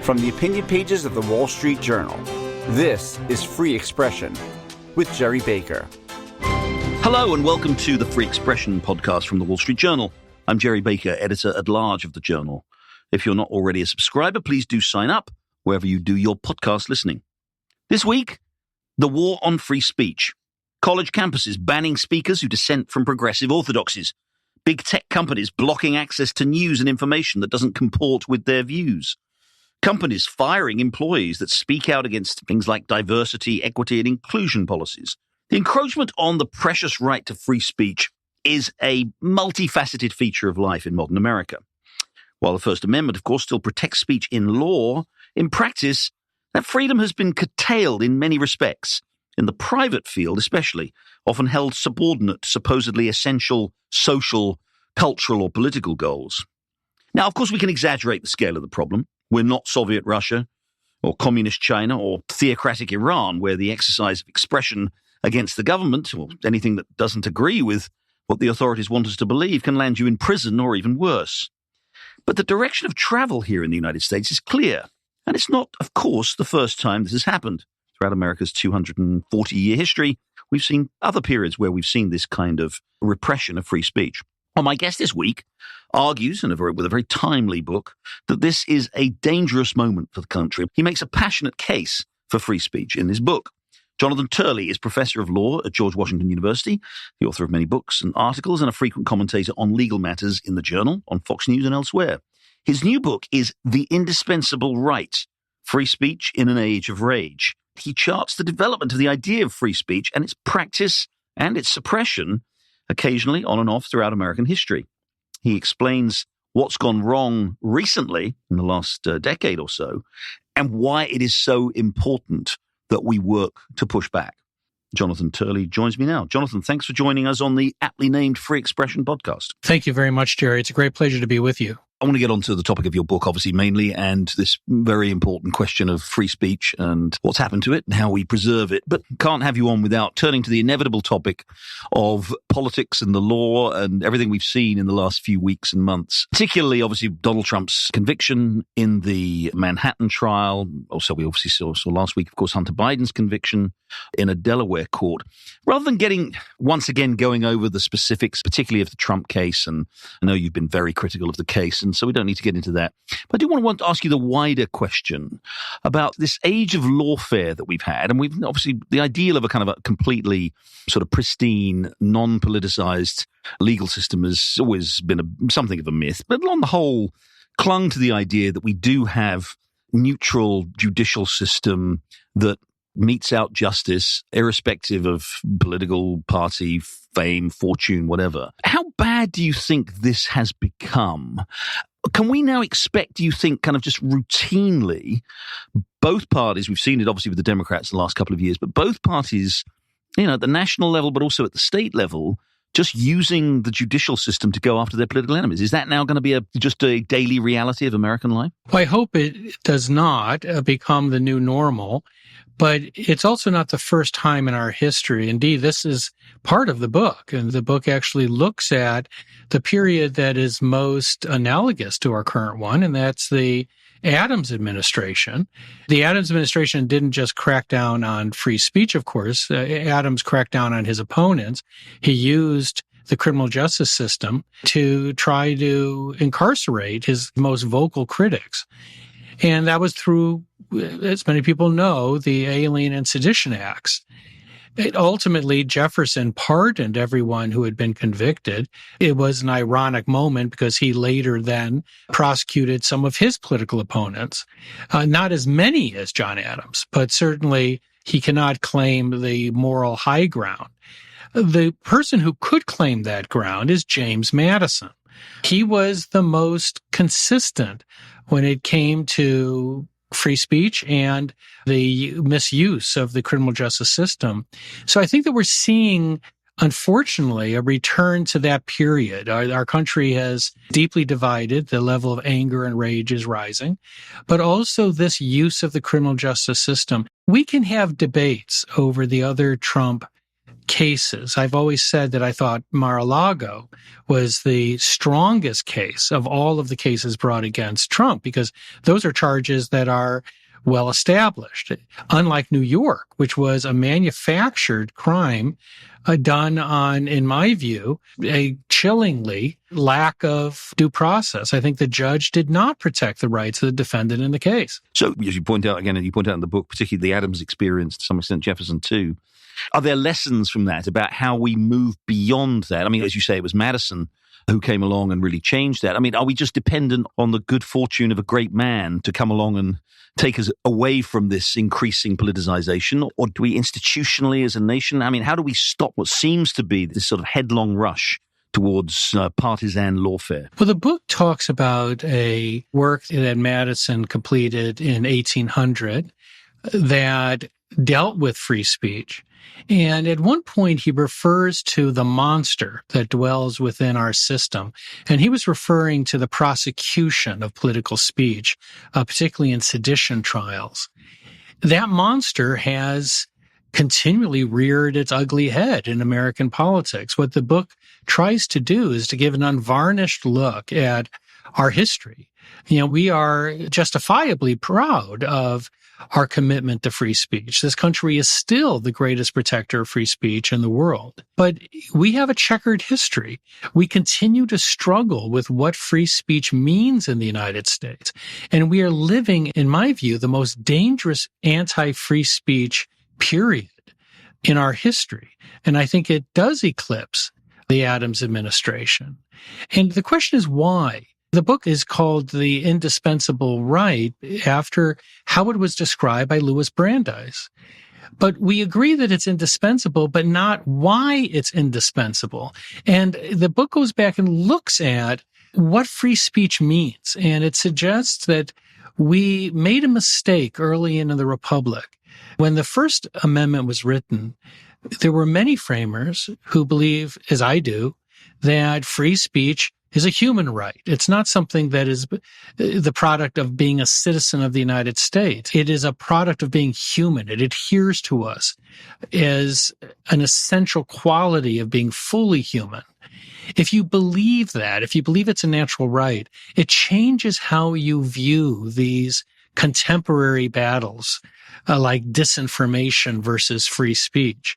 From the opinion pages of the Wall Street Journal, this is Free Expression with Gerry Baker. Hello and welcome to the Free Expression podcast from the Wall Street Journal. I'm Gerry Baker, editor-at-large of the Journal. If you're not already a subscriber, please do sign up wherever you do your podcast listening. This week, the war on free speech. College campuses banning speakers who dissent from progressive orthodoxies. Big tech companies blocking access to news and information that doesn't comport with their views. Companies firing employees that speak out against things like diversity, equity, and inclusion policies. The encroachment on the precious right to free speech is a multifaceted feature of life in modern America. While the First Amendment, of course, still protects speech in law, in practice, that freedom has been curtailed in many respects. In the private field especially, often held subordinate to supposedly essential social, cultural, or political goals. Now, of course, we can exaggerate the scale of the problem. We're not Soviet Russia or communist China or theocratic Iran, where the exercise of expression against the government or anything that doesn't agree with what the authorities want us to believe can land you in prison or even worse. But the direction of travel here in the United States is clear. And it's not, of course, the first time this has happened. Throughout America's 240-year history, we've seen other periods where we've seen this kind of repression of free speech. Well, my guest this week argues, with a very timely book, that this is a dangerous moment for the country. He makes a passionate case for free speech in this book. Jonathan Turley is professor of law at George Washington University, the author of many books and articles, and a frequent commentator on legal matters in the Journal, on Fox News and elsewhere. His new book is The Indispensable Right, Free Speech in an Age of Rage. He charts the development of the idea of free speech and its practice and its suppression, occasionally on and off throughout American history. He explains what's gone wrong recently in the last decade or so and why it is so important that we work to push back. Jonathan Turley joins me now. Jonathan, thanks for joining us on the aptly named Free Expression podcast. Thank you very much, Gerry. It's a great pleasure to be with you. I want to get on to the topic of your book, obviously, mainly, and this very important question of free speech and what's happened to it and how we preserve it. But can't have you on without turning to the inevitable topic of politics and the law and everything we've seen in the last few weeks and months, particularly, obviously, Donald Trump's conviction in the Manhattan trial. Also, we obviously saw last week, of course, Hunter Biden's conviction in a Delaware court. Rather than going over the specifics, particularly of the Trump case, and I know you've been very critical of the case, and so we don't need to get into that. But I do want to ask you the wider question about this age of lawfare that we've had. And we've obviously, the ideal of a kind of a completely sort of pristine, non-politicized legal system has always been something of a myth. But on the whole, clung to the idea that we do have neutral judicial system that metes out justice, irrespective of political party, fame, fortune, whatever. How bad do you think this has become? Can we now expect, do you think, kind of just routinely, both parties, we've seen it obviously with the Democrats in the last couple of years, but both parties, at the national level, but also at the state level, just using the judicial system to go after their political enemies? Is that now going to be just a daily reality of American life? Well, I hope it does not become the new normal. But it's also not the first time in our history. Indeed, this is part of the book. And the book actually looks at the period that is most analogous to our current one, and that's the Adams administration. The Adams administration didn't just crack down on free speech, of course. Adams cracked down on his opponents. He used the criminal justice system to try to incarcerate his most vocal critics. And that was through, as many people know, the Alien and Sedition Acts. Ultimately, Jefferson pardoned everyone who had been convicted. It was an ironic moment because he later then prosecuted some of his political opponents. Not as many as John Adams, but certainly he cannot claim the moral high ground. The person who could claim that ground is James Madison. He was the most consistent when it came to free speech and the misuse of the criminal justice system. So I think that we're seeing, unfortunately, a return to that period. Our country has deeply divided. The level of anger and rage is rising, but also this use of the criminal justice system. We can have debates over the other Trump cases. I've always said that I thought Mar-a-Lago was the strongest case of all of the cases brought against Trump, because those are charges that are well established, unlike New York, which was a manufactured crime done on, in my view, a chillingly lack of due process. I think the judge did not protect the rights of the defendant in the case. So, as you point out again, and you point out in the book, particularly the Adams experience, to some extent Jefferson too, are there lessons from that about how we move beyond that? I mean, as you say, it was Madison who came along and really changed that. I mean, are we just dependent on the good fortune of a great man to come along and take us away from this increasing politicization? Or do we institutionally as a nation, I mean, how do we stop what seems to be this sort of headlong rush towards partisan lawfare? Well, the book talks about a work that Madison completed in 1800 that dealt with free speech. And at one point, he refers to the monster that dwells within our system. And he was referring to the prosecution of political speech, particularly in sedition trials. That monster has continually reared its ugly head in American politics. What the book tries to do is to give an unvarnished look at our history. You know, we are justifiably proud of our commitment to free speech. This country is still the greatest protector of free speech in the world. But we have a checkered history. We continue to struggle with what free speech means in the United States. And we are living, in my view, the most dangerous anti-free speech period in our history. And I think it does eclipse the Adams administration. And the question is why? The book is called The Indispensable Right after how it was described by Louis Brandeis. But we agree that it's indispensable, but not why it's indispensable. And the book goes back and looks at what free speech means. And it suggests that we made a mistake early in the Republic. When the First Amendment was written, there were many framers who believe, as I do, that free speech is a human right. It's not something that is the product of being a citizen of the United States. It is a product of being human. It adheres to us as an essential quality of being fully human. If you believe that, if you believe it's a natural right, it changes how you view these contemporary battles like disinformation versus free speech.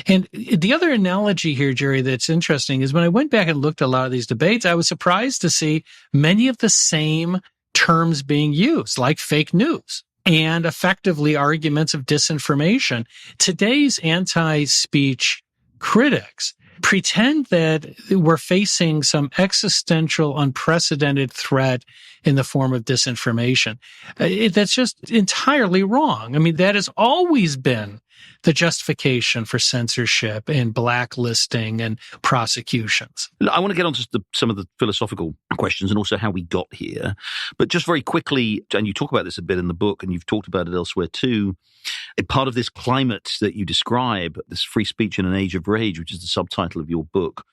And the other analogy here, Gerry, that's interesting is when I went back and looked at a lot of these debates, I was surprised to see many of the same terms being used, like fake news and effectively arguments of disinformation. Today's anti-speech critics pretend that we're facing some existential, unprecedented threat in the form of disinformation. That's just entirely wrong. I mean, that has always been the justification for censorship and blacklisting and prosecutions. I want to get on to some of the philosophical questions and also how we got here. But just very quickly, and you talk about this a bit in the book and you've talked about it elsewhere too, part of this climate that you describe, this free speech in an age of rage, which is the subtitle of your book,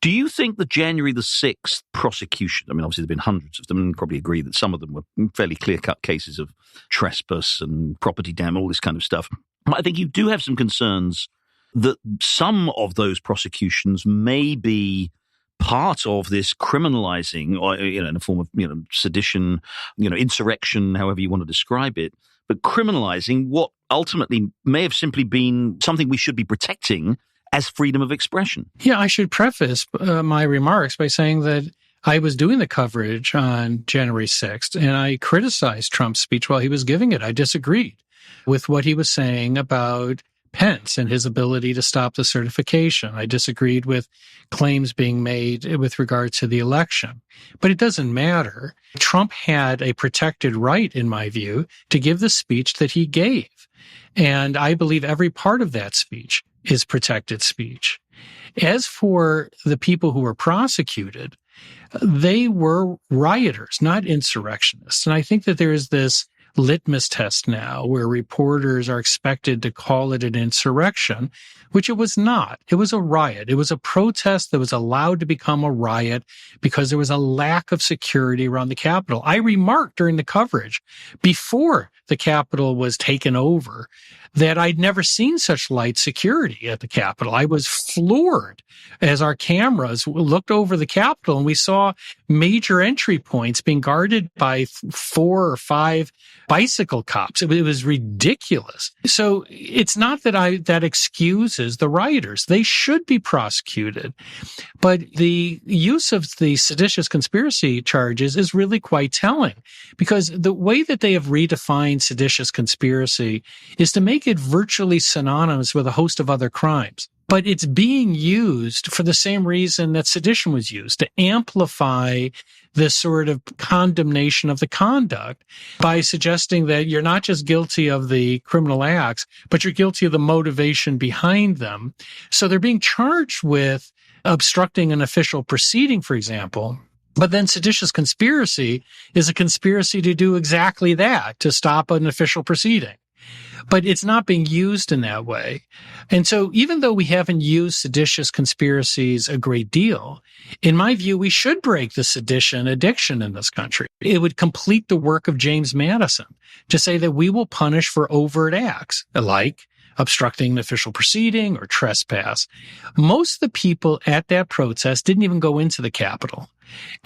do you think the January the 6th prosecution, I mean, obviously there have been hundreds of them, and you probably agree that some of them were fairly clear-cut cases of trespass and property damage, all this kind of stuff. I think you do have some concerns that some of those prosecutions may be part of this criminalizing, or, in a form of, sedition, insurrection, however you want to describe it, but criminalizing what ultimately may have simply been something we should be protecting as freedom of expression. Yeah, I should preface my remarks by saying that I was doing the coverage on January 6th, and I criticized Trump's speech while he was giving it. I disagreed with what he was saying about Pence and his ability to stop the certification. I disagreed with claims being made with regard to the election. But it doesn't matter. Trump had a protected right, in my view, to give the speech that he gave. And I believe every part of that speech is protected speech. As for the people who were prosecuted, they were rioters, not insurrectionists. And I think that there is this litmus test now where reporters are expected to call it an insurrection, which it was not. It was a riot. It was a protest that was allowed to become a riot because there was a lack of security around the Capitol. I remarked during the coverage before the Capitol was taken over that I'd never seen such light security at the Capitol. I was floored as our cameras looked over the Capitol and we saw major entry points being guarded by 4 or 5 bicycle cops. It was ridiculous. So it's not that that excuses the rioters. They should be prosecuted. But the use of the seditious conspiracy charges is really quite telling, because the way that they have redefined seditious conspiracy is to make it virtually synonymous with a host of other crimes. But it's being used for the same reason that sedition was used, to amplify this sort of condemnation of the conduct by suggesting that you're not just guilty of the criminal acts, but you're guilty of the motivation behind them. So they're being charged with obstructing an official proceeding, for example. But then seditious conspiracy is a conspiracy to do exactly that, to stop an official proceeding. But it's not being used in that way. And so even though we haven't used seditious conspiracies a great deal, in my view, we should break the sedition addiction in this country. It would complete the work of James Madison to say that we will punish for overt acts like obstructing an official proceeding or trespass. Most of the people at that protest didn't even go into the Capitol.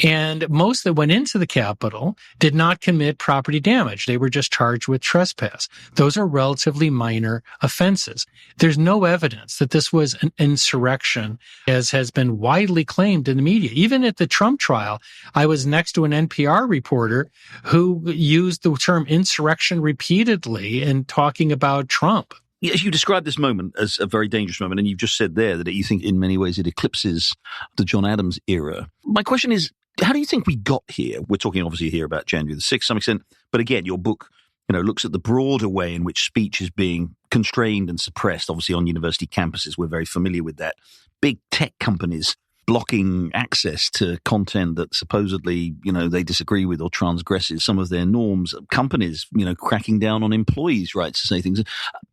And most that went into the Capitol did not commit property damage. They were just charged with trespass. Those are relatively minor offenses. There's no evidence that this was an insurrection, as has been widely claimed in the media. Even at the Trump trial, I was next to an NPR reporter who used the term insurrection repeatedly in talking about Trump. As you describe this moment as a very dangerous moment, and you've just said there that you think in many ways it eclipses the John Adams era. My question is, how do you think we got here? We're talking obviously here about January the 6th to some extent, but again, your book, looks at the broader way in which speech is being constrained and suppressed, obviously on university campuses. We're very familiar with that. Big tech companies blocking access to content that supposedly, they disagree with or transgresses some of their norms. Companies, cracking down on employees' rights to say things.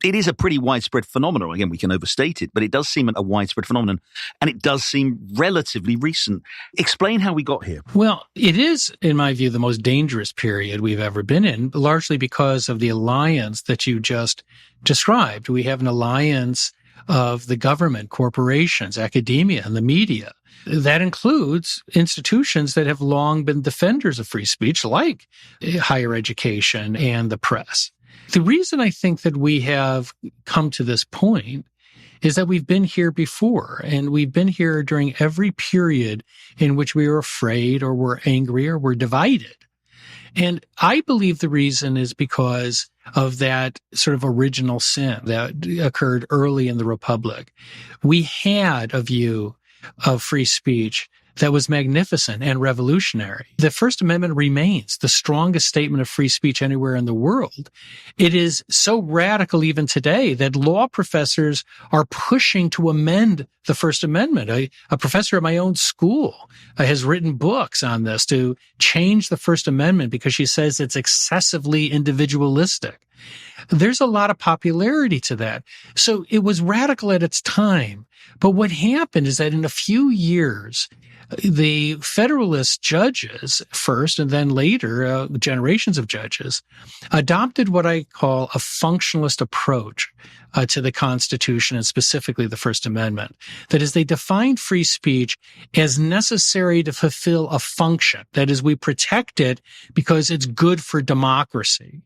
It is a pretty widespread phenomenon. Again, we can overstate it, but it does seem a widespread phenomenon, and it does seem relatively recent. Explain how we got here. Well, it is, in my view, the most dangerous period we've ever been in, largely because of the alliance that you just described. We have an alliance of the government, corporations, academia, and the media. That includes institutions that have long been defenders of free speech, like higher education and the press. The reason I think that we have come to this point is that we've been here before, and we've been here during every period in which we were afraid or were angry or were divided. And I believe the reason is because of that sort of original sin that occurred early in the Republic. We had a view of free speech that was magnificent and revolutionary. The First Amendment remains the strongest statement of free speech anywhere in the world. It is so radical even today that law professors are pushing to amend the First Amendment. A professor at my own school has written books on this to change the First Amendment because she says it's excessively individualistic. There's a lot of popularity to that. So it was radical at its time. But what happened is that in a few years, the Federalist judges first, and then later, generations of judges, adopted what I call a functionalist approach to the Constitution and specifically the First Amendment. That is, they defined free speech as necessary to fulfill a function. That is, we protect it because it's good for democracy.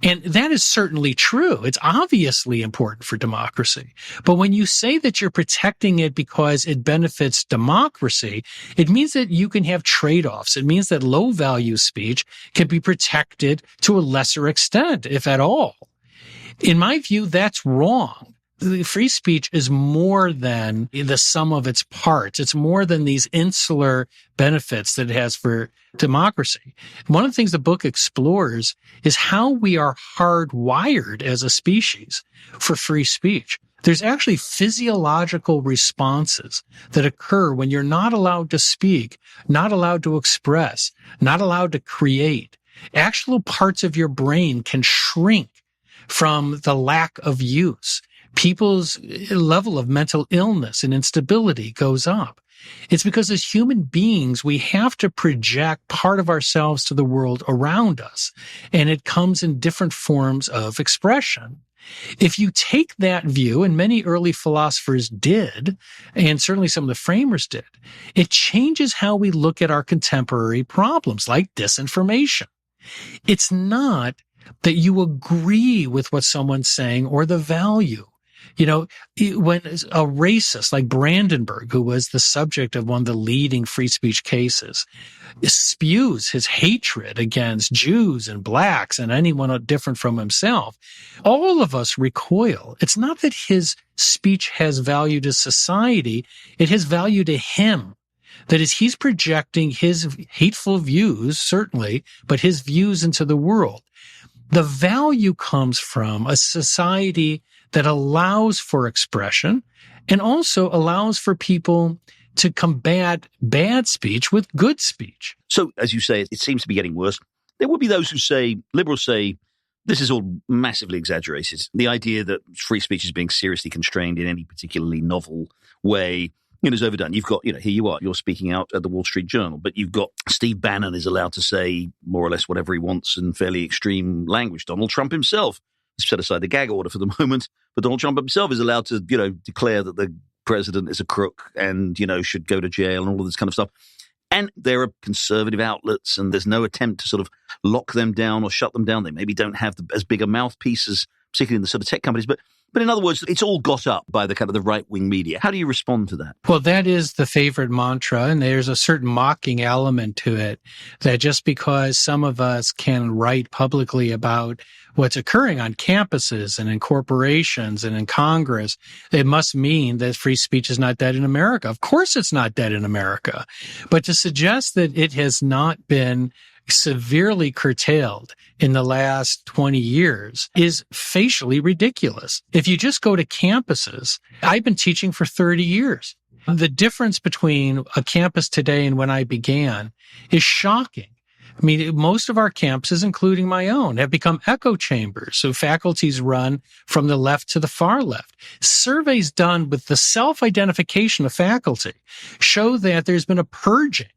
And that is certainly true. It's obviously important for democracy. But when you say that you're protecting it because it benefits democracy, it means that you can have trade-offs. It means that low-value speech can be protected to a lesser extent, if at all. In my view, that's wrong. The free speech is more than the sum of its parts. It's more than these insular benefits that it has for democracy. One of the things the book explores is how we are hardwired as a species for free speech. There's actually physiological responses that occur when you're not allowed to speak, not allowed to express, not allowed to create. Actual parts of your brain can shrink from the lack of use. People's level of mental illness and instability goes up. It's because as human beings, we have to project part of ourselves to the world around us, and it comes in different forms of expression. If you take that view, and many early philosophers did, and certainly some of the framers did, it changes how we look at our contemporary problems like disinformation. It's not that you agree with what someone's saying or the value. You know, when a racist like Brandenburg, who was the subject of one of the leading free speech cases, spews his hatred against Jews and blacks and anyone different from himself, all of us recoil. It's not that his speech has value to society. It has value to him. That is, he's projecting his hateful views, certainly, but his views into the world. The value comes from a society that allows for expression and also allows for people to combat bad speech with good speech. So, as you say, it seems to be getting worse. There will be those who say, liberals say, this is all massively exaggerated. The idea that free speech is being seriously constrained in any particularly novel way, is overdone. You've got, here you are, you're speaking out at the Wall Street Journal, but you've got Steve Bannon is allowed to say more or less whatever he wants in fairly extreme language. Donald Trump himself has set aside the gag order for the moment, but Donald Trump himself is allowed to, declare that the president is a crook and, should go to jail and all of this kind of stuff. And there are conservative outlets, and there's no attempt to sort of lock them down or shut them down. They maybe don't have as big a mouthpiece as, particularly in the sort of tech companies, but in other words, it's all got up by the kind of the right-wing media. How do you respond to that? Well, that is the favorite mantra, and there's a certain mocking element to it, that just because some of us can write publicly about what's occurring on campuses and in corporations and in Congress, it must mean that free speech is not dead in America. Of course it's not dead in America. But to suggest that it has not been severely curtailed in the last 20 years is facially ridiculous. If you just go to campuses, I've been teaching for 30 years. The difference between a campus today and when I began is shocking. I mean, most of our campuses, including my own, have become echo chambers. So faculties run from the left to the far left. Surveys done with the self-identification of faculty show that there's been a purging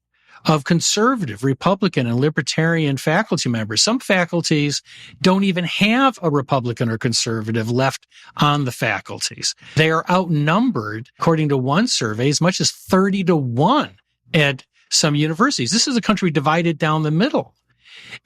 of conservative, Republican, and libertarian faculty members. Some faculties don't even have a Republican or conservative left on the faculties. They are outnumbered, according to one survey, as much as 30-1 at some universities. This is a country divided down the middle.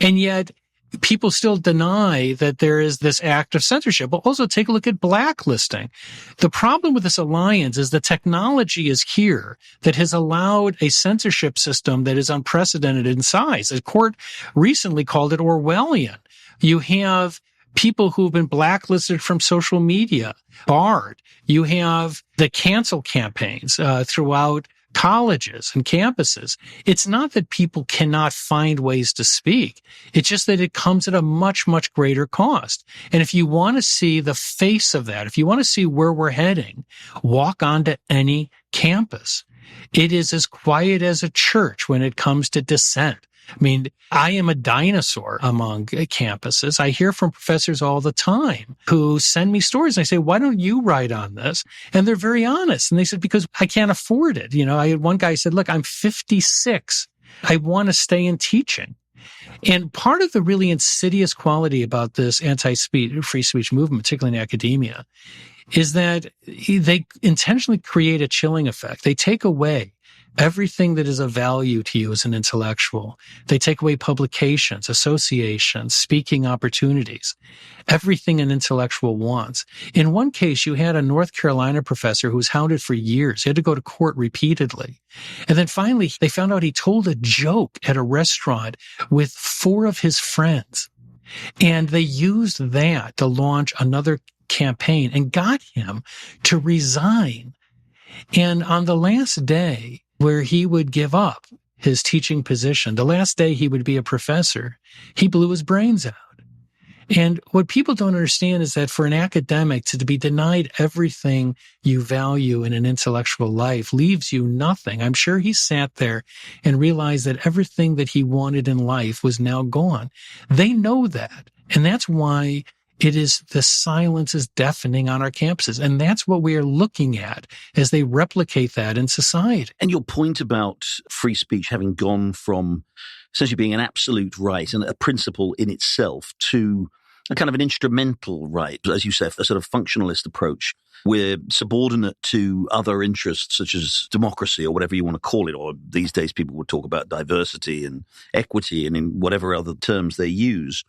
And yet, people still deny that there is this act of censorship. But also take a look at blacklisting. The problem with this alliance is the technology is here that has allowed a censorship system that is unprecedented in size. The court recently called it Orwellian. You have people who've been blacklisted from social media, barred. You have the cancel campaigns throughout colleges and campuses. It's not that people cannot find ways to speak. It's just that it comes at a much, much greater cost. And if you want to see the face of that, if you want to see where we're heading, walk onto any campus. It is as quiet as a church when it comes to dissent. I mean, I am a dinosaur among campuses. I hear from professors all the time who send me stories. And I say, why don't you write on this? And they're very honest. And they said, because I can't afford it. I had one guy said, look, I'm 56. I want to stay in teaching. And part of the really insidious quality about this free speech movement, particularly in academia, is that they intentionally create a chilling effect. They take away everything that is of value to you as an intellectual. They take away publications, associations, speaking opportunities, everything an intellectual wants. In one case, you had a North Carolina professor who was hounded for years. He had to go to court repeatedly. And then finally, they found out he told a joke at a restaurant with 4 of his friends. And they used that to launch another campaign and got him to resign. And on the last day, where he would give up his teaching position, the last day he would be a professor, he blew his brains out. And what people don't understand is that for an academic to be denied everything you value in an intellectual life leaves you nothing. I'm sure he sat there and realized that everything that he wanted in life was now gone. They know that. And that's why the silence is deafening on our campuses. And that's what we are looking at as they replicate that in society. And your point about free speech having gone from essentially being an absolute right and a principle in itself to a kind of an instrumental right, as you said, a sort of functionalist approach. We're subordinate to other interests such as democracy or whatever you want to call it, or these days people would talk about diversity and equity and in whatever other terms they use.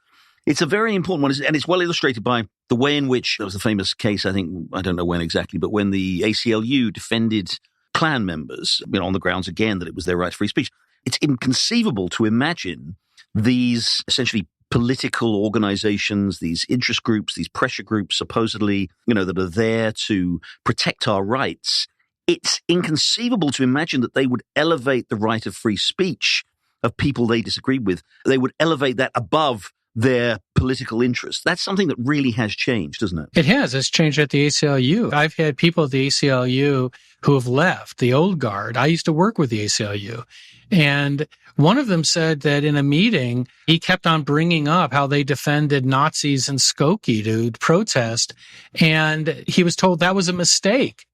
It's a very important one, and it's well illustrated by the way in which there was a famous case, I don't know when exactly, but when the ACLU defended Klan members, on the grounds again that it was their right to free speech. It's inconceivable to imagine these essentially political organizations, these interest groups, these pressure groups, supposedly, that are there to protect our rights. It's inconceivable to imagine that they would elevate the right of free speech of people they disagree with. They would elevate that above their political interests. That's something that really has changed, isn't it? It has. It's changed at the ACLU. I've had people at the ACLU who have left the old guard. I used to work with the ACLU. And one of them said that in a meeting, he kept on bringing up how they defended Nazis in Skokie to protest. And he was told that was a mistake.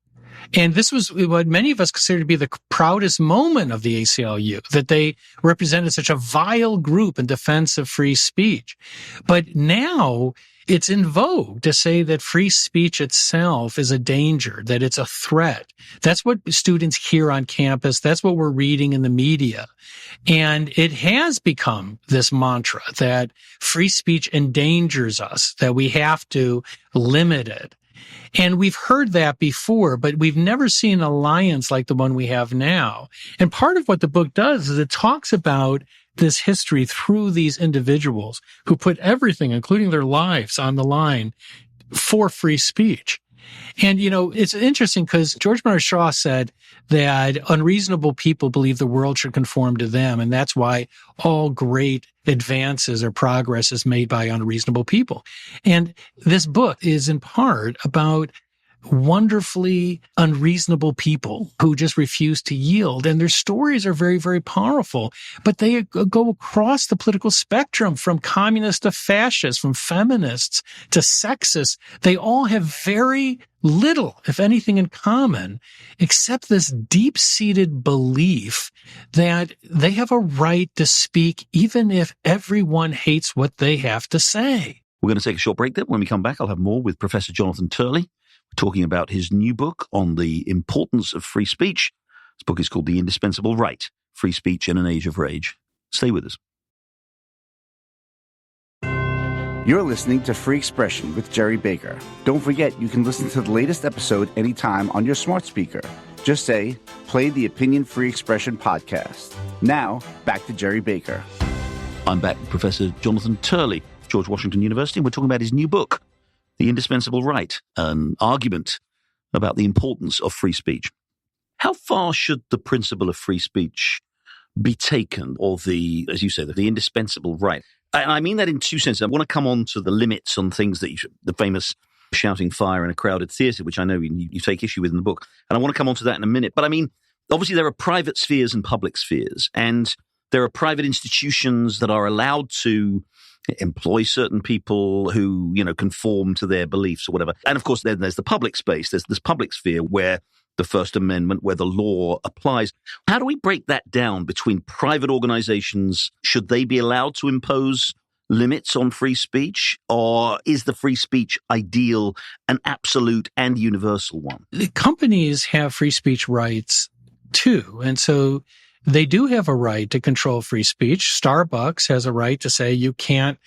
And this was what many of us consider to be the proudest moment of the ACLU, that they represented such a vile group in defense of free speech. But now it's in vogue to say that free speech itself is a danger, that it's a threat. That's what students hear on campus. That's what we're reading in the media. And it has become this mantra that free speech endangers us, that we have to limit it. And we've heard that before, but we've never seen an alliance like the one we have now. And part of what the book does is it talks about this history through these individuals who put everything, including their lives, on the line for free speech. And, it's interesting because George Bernard Shaw said that unreasonable people believe the world should conform to them. And that's why all great advances or progress is made by unreasonable people. And this book is in part about wonderfully unreasonable people who just refuse to yield. And their stories are very, very powerful, but they go across the political spectrum from communists to fascists, from feminists to sexists. They all have very little, if anything, in common, except this deep-seated belief that they have a right to speak even if everyone hates what they have to say. We're going to take a short break there. When we come back, I'll have more with Professor Jonathan Turley, talking about his new book on the importance of free speech. This book is called The Indispensable Right, Free Speech in an Age of Rage. Stay with us. You're listening to Free Expression with Gerry Baker. Don't forget, you can listen to the latest episode anytime on your smart speaker. Just say, play the Opinion Free Expression podcast. Now, back to Gerry Baker. I'm back with Professor Jonathan Turley, George Washington University. We're talking about his new book, The Indispensable Right, an argument about the importance of free speech. How far should the principle of free speech be taken, or as you say, the indispensable right? I mean that in two senses. I want to come on to the limits on things that the famous shouting fire in a crowded theatre, which I know you take issue with in the book. And I want to come on to that in a minute. But I mean, obviously there are private spheres and public spheres, and there are private institutions that are allowed to employ certain people who, conform to their beliefs or whatever. And of course, then there's the public space. There's this public sphere where the First Amendment, where the law applies. How do we break that down between private organizations? Should they be allowed to impose limits on free speech? Or is the free speech ideal an absolute and universal one? The companies have free speech rights too. And so they do have a right to control free speech. Starbucks has a right to say you can't,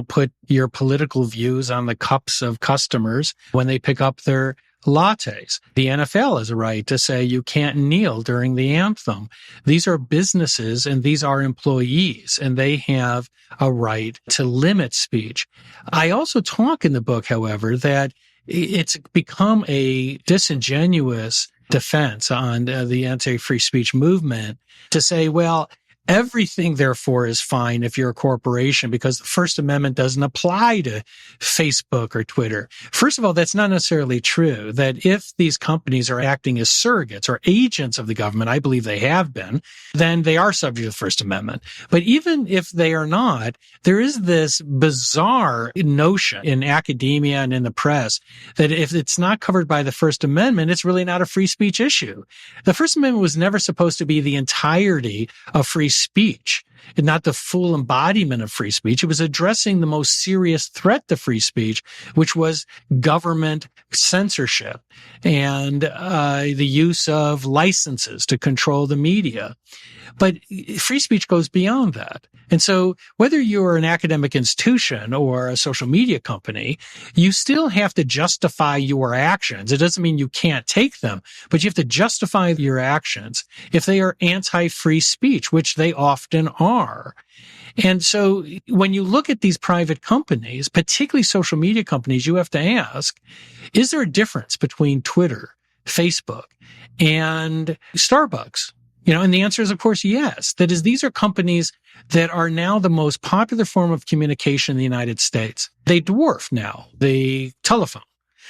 put your political views on the cups of customers when they pick up their lattes. The NFL has a right to say you can't kneel during the anthem. These are businesses and these are employees, and they have a right to limit speech. I also talk in the book, however, that it's become a disingenuous defense on the anti-free speech movement to say, well, Everything, therefore, is fine if you're a corporation because the First Amendment doesn't apply to Facebook or Twitter. First of all, that's not necessarily true, that if these companies are acting as surrogates or agents of the government, I believe they have been, then they are subject to the First Amendment. But even if they are not, there is this bizarre notion in academia and in the press that if it's not covered by the First Amendment, it's really not a free speech issue. The First Amendment was never supposed to be the entirety of free speech, and not the full embodiment of free speech. It was addressing the most serious threat to free speech, which was government censorship and the use of licenses to control the media. But free speech goes beyond that. And so whether you're an academic institution or a social media company, you still have to justify your actions. It doesn't mean you can't take them, but you have to justify your actions if they are anti-free speech, which they often are. And so when you look at these private companies, particularly social media companies, you have to ask, is there a difference between Twitter, Facebook, and Starbucks? And the answer is, of course, yes. That is, these are companies that are now the most popular form of communication in the United States. They dwarf now the telephone.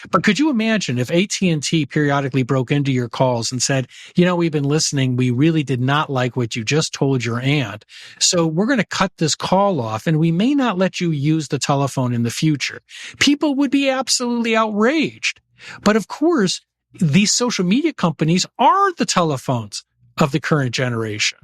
But could you imagine if AT&T periodically broke into your calls and said, we've been listening. We really did not like what you just told your aunt. So we're going to cut this call off and we may not let you use the telephone in the future. People would be absolutely outraged. But of course, these social media companies are the telephones of the current generation.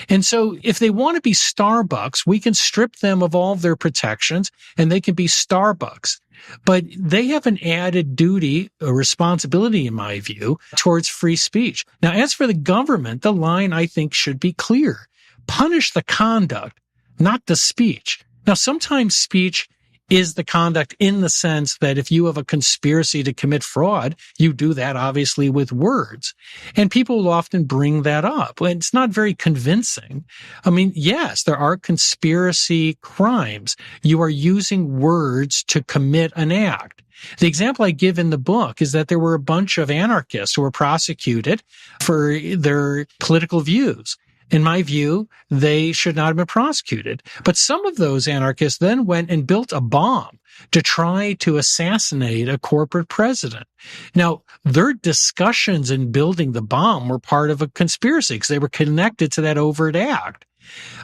And so if they want to be Starbucks, we can strip them of all of their protections and they can be Starbucks. But they have an added duty, a responsibility, in my view, towards free speech. Now, as for the government, the line, I think, should be clear. Punish the conduct, not the speech. Now, sometimes speech is the conduct in the sense that if you have a conspiracy to commit fraud, you do that obviously with words. And people will often bring that up. And it's not very convincing. I mean, yes, there are conspiracy crimes. You are using words to commit an act. The example I give in the book is that there were a bunch of anarchists who were prosecuted for their political views. In my view, they should not have been prosecuted. But some of those anarchists then went and built a bomb to try to assassinate a corporate president. Now, their discussions in building the bomb were part of a conspiracy because they were connected to that overt act.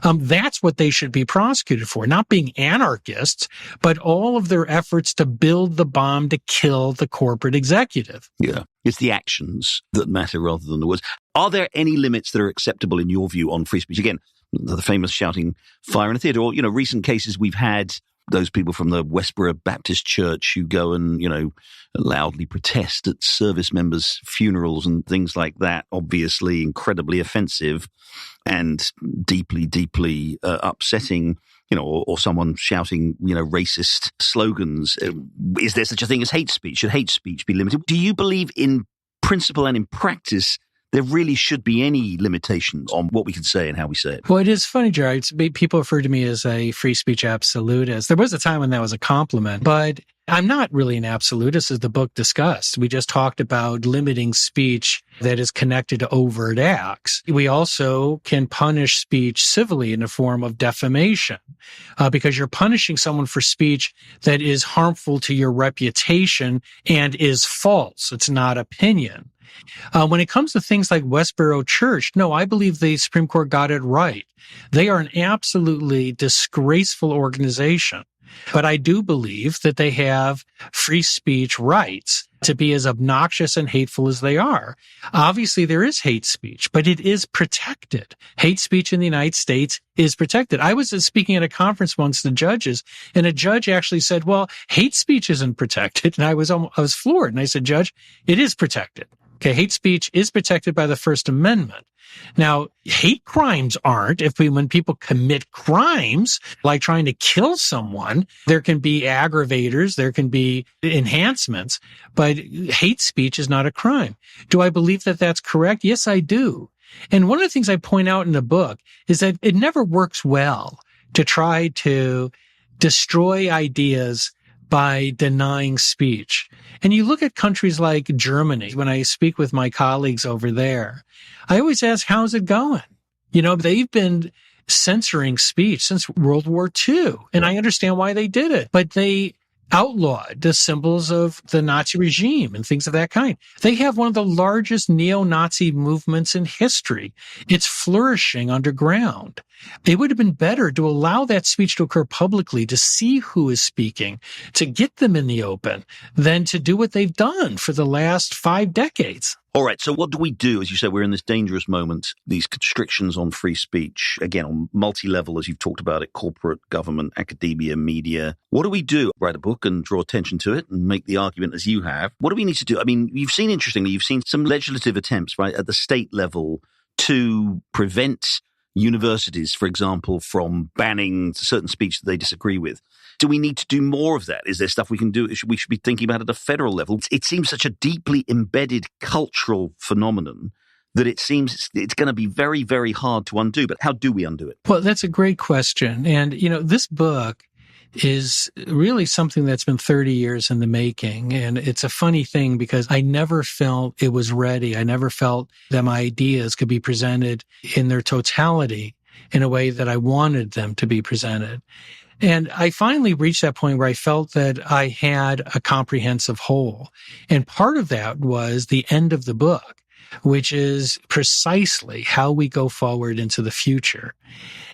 That's what they should be prosecuted for, not being anarchists, but all of their efforts to build the bomb to kill the corporate executive. Yeah, it's the actions that matter rather than the words. Are there any limits that are acceptable in your view on free speech? Again, the famous shouting fire in a theatre, or, recent cases we've had those people from the Westboro Baptist Church who go and, loudly protest at service members' funerals and things like that, obviously incredibly offensive and deeply, deeply upsetting, or someone shouting, racist slogans. Is there such a thing as hate speech? Should hate speech be limited? Do you believe in principle and in practice there really should be any limitations on what we can say and how we say it? Well, it is funny, Gerry. People refer to me as a free speech absolutist. There was a time when that was a compliment, but I'm not really an absolutist, as the book discussed. We just talked about limiting speech that is connected to overt acts. We also can punish speech civilly in the form of defamation, because you're punishing someone for speech that is harmful to your reputation and is false. It's not opinion. When it comes to things like Westboro Church, no, I believe the Supreme Court got it right. They are an absolutely disgraceful organization. But I do believe that they have free speech rights to be as obnoxious and hateful as they are. Obviously, there is hate speech, but it is protected. Hate speech in the United States is protected. I was speaking at a conference once to judges, and a judge actually said, well, hate speech isn't protected. And I was floored. And I said, Judge, it is protected. Okay, hate speech is protected by the First Amendment. Now, hate crimes aren't. When people commit crimes, like trying to kill someone, there can be aggravators, there can be enhancements, but hate speech is not a crime. Do I believe that that's correct? Yes, I do. And one of the things I point out in the book is that it never works well to try to destroy ideas by denying speech. And you look at countries like Germany, when I speak with my colleagues over there, I always ask, how's it going? They've been censoring speech since World War II. And I understand why they did it, but they outlawed the symbols of the Nazi regime and things of that kind. They have one of the largest neo-Nazi movements in history. It's flourishing underground. It would have been better to allow that speech to occur publicly, to see who is speaking, to get them in the open, than to do what they've done for the last 5 decades. All right, so what do we do? As you said, we're in this dangerous moment, these constrictions on free speech, again, on multi-level, as you've talked about it, corporate, government, academia, media. What do we do? Write a book and draw attention to it and make the argument as you have. What do we need to do? I mean, you've seen some legislative attempts, right, at the state level to prevent universities, for example, from banning certain speech that they disagree with. Do we need to do more of that? Is there stuff we can do? We should be thinking about at a federal level. It seems such a deeply embedded cultural phenomenon that it seems it's going to be very, very hard to undo. But how do we undo it? Well, that's a great question. And, this book is really something that's been 30 years in the making. And it's a funny thing because I never felt it was ready. I never felt that my ideas could be presented in their totality in a way that I wanted them to be presented. And I finally reached that point where I felt that I had a comprehensive whole. And part of that was the end of the book, which is precisely how we go forward into the future.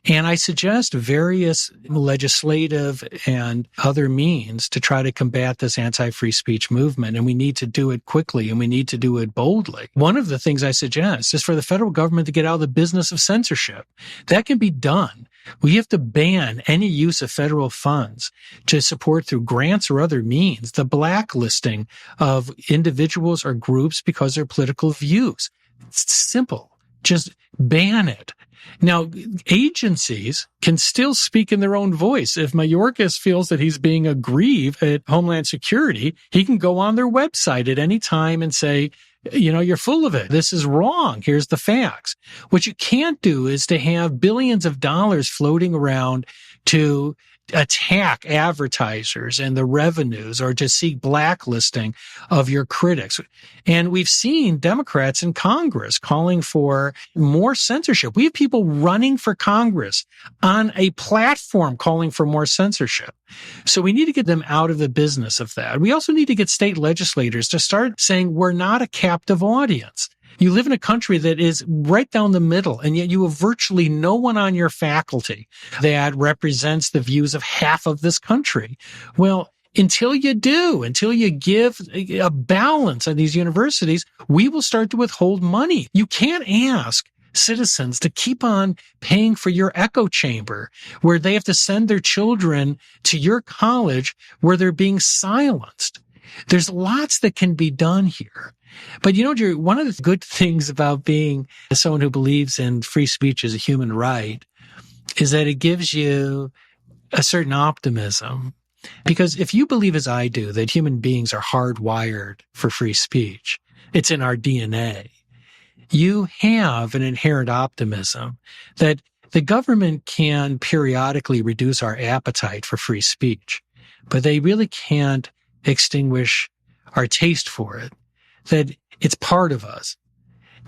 And I suggest various legislative and other means to try to combat this anti-free speech movement. And we need to do it quickly and we need to do it boldly. One of the things I suggest is for the federal government to get out of the business of censorship. That can be done. We have to ban any use of federal funds to support through grants or other means the blacklisting of individuals or groups because of their political views. It's simple. Just ban it. Now, agencies can still speak in their own voice. If Mayorkas feels that he's being aggrieved at Homeland Security, he can go on their website at any time and say, you're full of it. This is wrong. Here's the facts. What you can't do is to have billions of dollars floating around to attack advertisers and the revenues or to seek blacklisting of your critics. And we've seen Democrats in Congress calling for more censorship. We have people running for Congress on a platform calling for more censorship. So we need to get them out of the business of that. We also need to get state legislators to start saying we're not a captive audience. You live in a country that is right down the middle, and yet you have virtually no one on your faculty that represents the views of half of this country. Well, until you give a balance at these universities, we will start to withhold money. You can't ask citizens to keep on paying for your echo chamber where they have to send their children to your college where they're being silenced. There's lots that can be done here. But Jerry, one of the good things about being someone who believes in free speech as a human right is that it gives you a certain optimism. Because if you believe as I do that human beings are hardwired for free speech, it's in our DNA, you have an inherent optimism that the government can periodically reduce our appetite for free speech, but they really can't extinguish our taste for it, that it's part of us.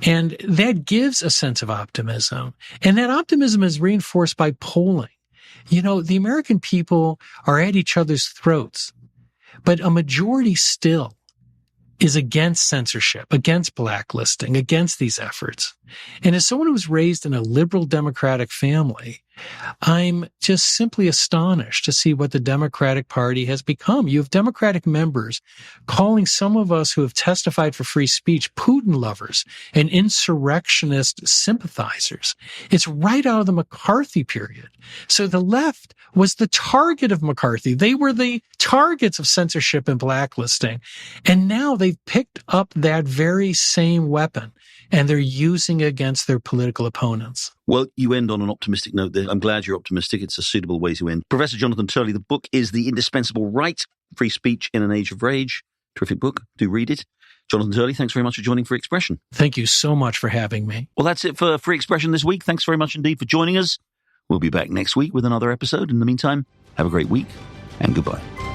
And that gives a sense of optimism. And that optimism is reinforced by polling. The American people are at each other's throats, but a majority still is against censorship, against blacklisting, against these efforts. And as someone who was raised in a liberal Democratic family, I'm just simply astonished to see what the Democratic Party has become. You have Democratic members calling some of us who have testified for free speech Putin lovers and insurrectionist sympathizers. It's right out of the McCarthy period. So the left was the target of McCarthy. They were the targets of censorship and blacklisting. And now they've picked up that very same weapon and they're using it against their political opponents. Well, you end on an optimistic note there. I'm glad you're optimistic. It's a suitable way to end. Professor Jonathan Turley, the book is The Indispensable Right, Free Speech in an Age of Rage. Terrific book. Do read it. Jonathan Turley, thanks very much for joining Free Expression. Thank you so much for having me. Well, that's it for Free Expression this week. Thanks very much indeed for joining us. We'll be back next week with another episode. In the meantime, have a great week and goodbye.